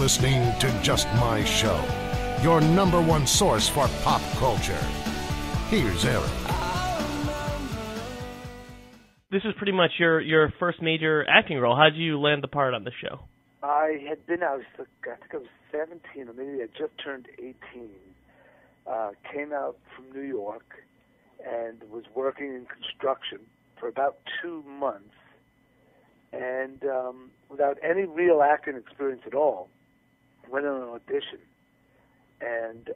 listening to Just My Show, your number one source for pop culture. Here's Eric. This is pretty much your first major acting role. How did you land the part on the show? I think I was 17, or maybe I just turned 18. Came out from New York and was working in construction for about 2 months. And without any real acting experience at all, went on an audition. And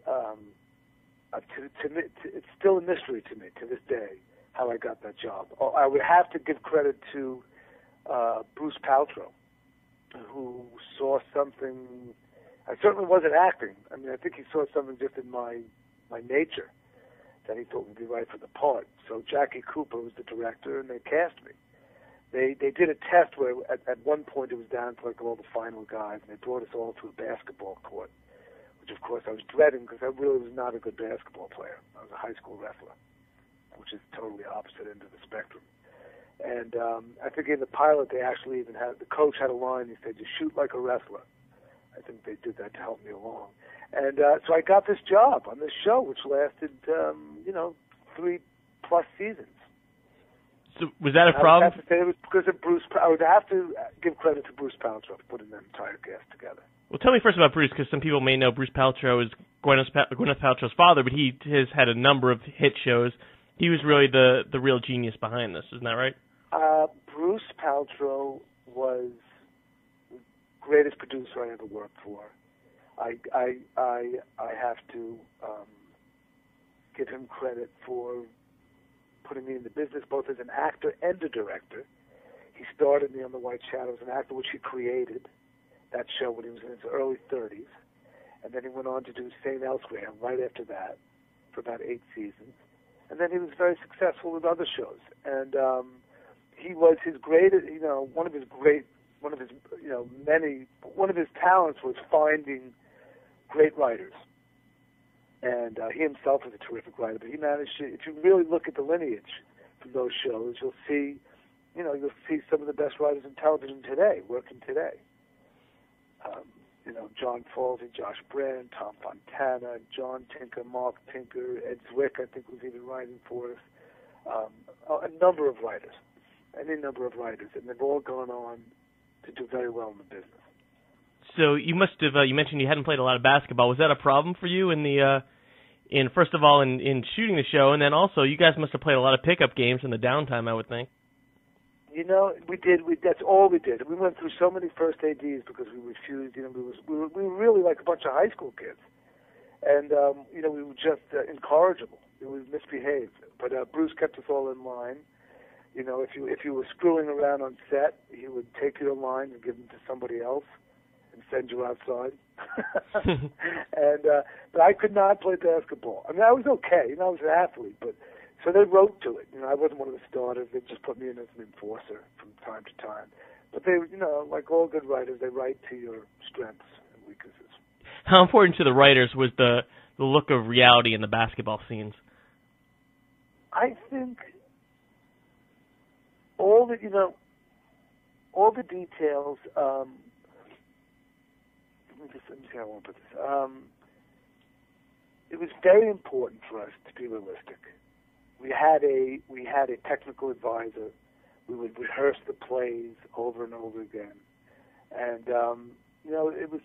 it's still a mystery to me to this day how I got that job. I would have to give credit to Bruce Paltrow, who saw something. I certainly wasn't acting. I mean, I think he saw something just in my nature that he thought would be right for the part. So Jackie Cooper was the director, and they cast me. They did a test where at one point it was down to like all the final guys, and they brought us all to a basketball court, which of course I was dreading because I really was not a good basketball player. I was a high school wrestler, which is totally opposite end of the spectrum. And I think in the pilot they actually even had, the coach had a line, he said, "You shoot like a wrestler." I think they did that to help me along. And so I got this job on this show, which lasted, 3+ seasons. So was that a problem? I would have to say it was because of Bruce. I would have to give credit to Bruce Paltrow for putting that entire cast together. Well, tell me first about Bruce, because some people may know Bruce Paltrow is Gwyneth Paltrow's father, but he has had a number of hit shows. He was really the real genius behind this, isn't that right? Bruce Paltrow was the greatest producer I ever worked for. I have to give him credit for putting me in the business both as an actor and a director. He started me on The White Shadow as an actor, which he created, that show when he was in his early 30s. And then he went on to do St. Elsewhere right after that for about 8 seasons. And then he was very successful with other shows. And he was his greatest, one of his talents was finding great writers. And he himself was a terrific writer, but he managed to, if you really look at the lineage from those shows, you'll see some of the best writers in television today, working today. John Falsey, Josh Brand, Tom Fontana, John Tinker, Mark Tinker, Ed Zwick, I think was even writing for us. A number of writers, any number of writers, and they've all gone on to do very well in the business. So you must have, you mentioned you hadn't played a lot of basketball. Was that a problem for you in first of all, in shooting the show, and then also you guys must have played a lot of pickup games in the downtime, I would think. We did. That's all we did. We went through so many first ADs because we refused. We were really like a bunch of high school kids, and we were just incorrigible. We would misbehave, but Bruce kept us all in line. If you were screwing around on set, he would take your line and give them to somebody else and send you outside. But I could not play basketball. I mean, I was okay. I was an athlete, but so they wrote to it. I wasn't one of the starters. They just put me in as an enforcer from time to time. But they, like all good writers, they write to your strengths and weaknesses. How important to the writers was the look of reality in the basketball scenes? I think all the details. Let me see how I want to put this. It was very important for us to be realistic. We had a technical advisor. We would rehearse the plays over and over again, and it was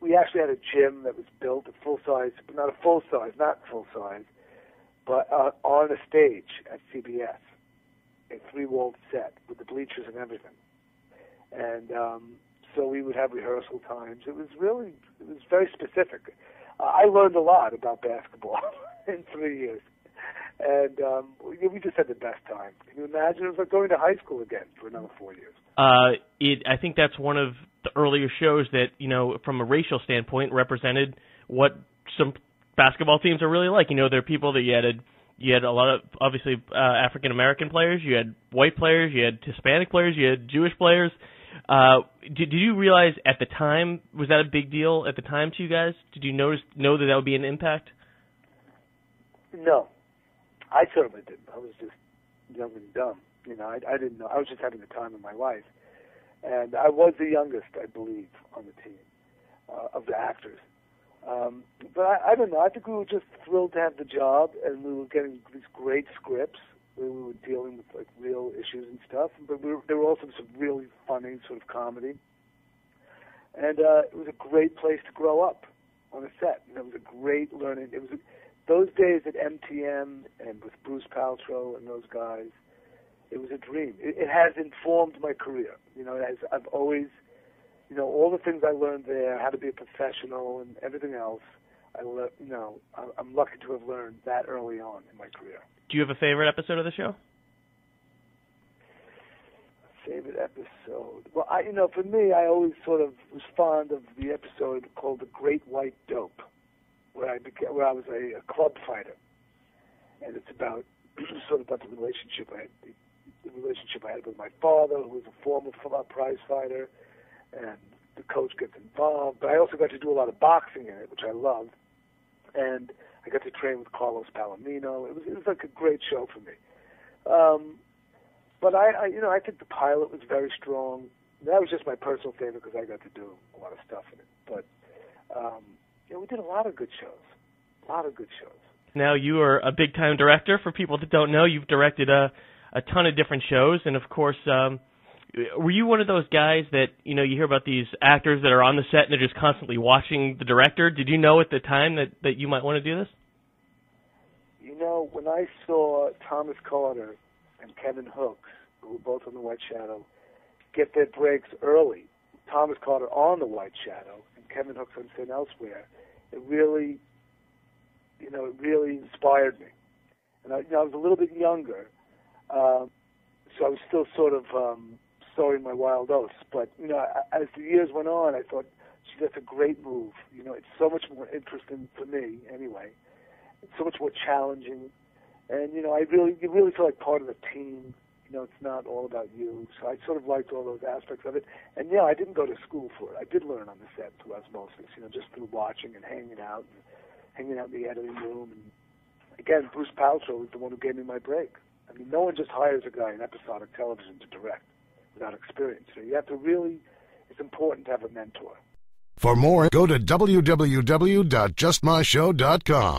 we actually had a gym that was built a full size, not full size, but on a stage at CBS, a 3-walled set with the bleachers and everything, and so we would have rehearsal times. It was very specific. I learned a lot about basketball in 3 years. And we just had the best time. Can you imagine? It was like going to high school again for another 4 years. I think that's one of the earlier shows that, from a racial standpoint, represented what some basketball teams are really like. There are people that you had a lot of, obviously, African-American players, you had white players, you had Hispanic players, you had Jewish players. Did you realize at the time, was that a big deal at the time to you guys? Did you know that would be an impact? No. I certainly didn't. I was just young and dumb. I didn't know. I was just having the time of my life. And I was the youngest, I believe, on the team. of the actors. But I don't know. I think we were just thrilled to have the job, and we were getting these great scripts where we were dealing with like real issues and stuff. But there were also some really funny sort of comedy, and it was a great place to grow up on a set. And it was a great learning. It was those days at MTM and with Bruce Paltrow and those guys. It was a dream. It has informed my career. I've always, all the things I learned there, how to be a professional and everything else. I'm lucky to have learned that early on in my career. Do you have a favorite episode of the show? Favorite episode? Well, for me, I always sort of was fond of the episode called "The Great White Dope," where I was a club fighter, and it's about sort of about the relationship I had with my father, who was a former prize fighter, and the coach gets involved. But I also got to do a lot of boxing in it, which I loved, and I got to train with Carlos Palomino. It was like a great show for me. But I think the pilot was very strong. That was just my personal favorite because I got to do a lot of stuff in it. But we did a lot of good shows. Now, you are a big-time director. For people that don't know, you've directed a ton of different shows, and of course, were you one of those guys that, you hear about these actors that are on the set and they're just constantly watching the director? Did you know at the time that you might want to do this? When I saw Thomas Carter and Kevin Hooks, who were both on The White Shadow, get their breaks early, Thomas Carter on The White Shadow and Kevin Hooks on St. Elsewhere, it really inspired me. And I was a little bit younger, so I was still sort of sowing my wild oats. But, as the years went on, I thought, gee, that's a great move. It's so much more interesting for me, anyway. It's so much more challenging. And, you really feel like part of the team. It's not all about you. So I sort of liked all those aspects of it. And, I didn't go to school for it. I did learn on the set through osmosis, just through watching and hanging out in the editing room. And, again, Bruce Paltrow was the one who gave me my break. I mean, no one just hires a guy in episodic television to direct without experience. So you have to it's important to have a mentor. For more, go to www.justmyshow.com.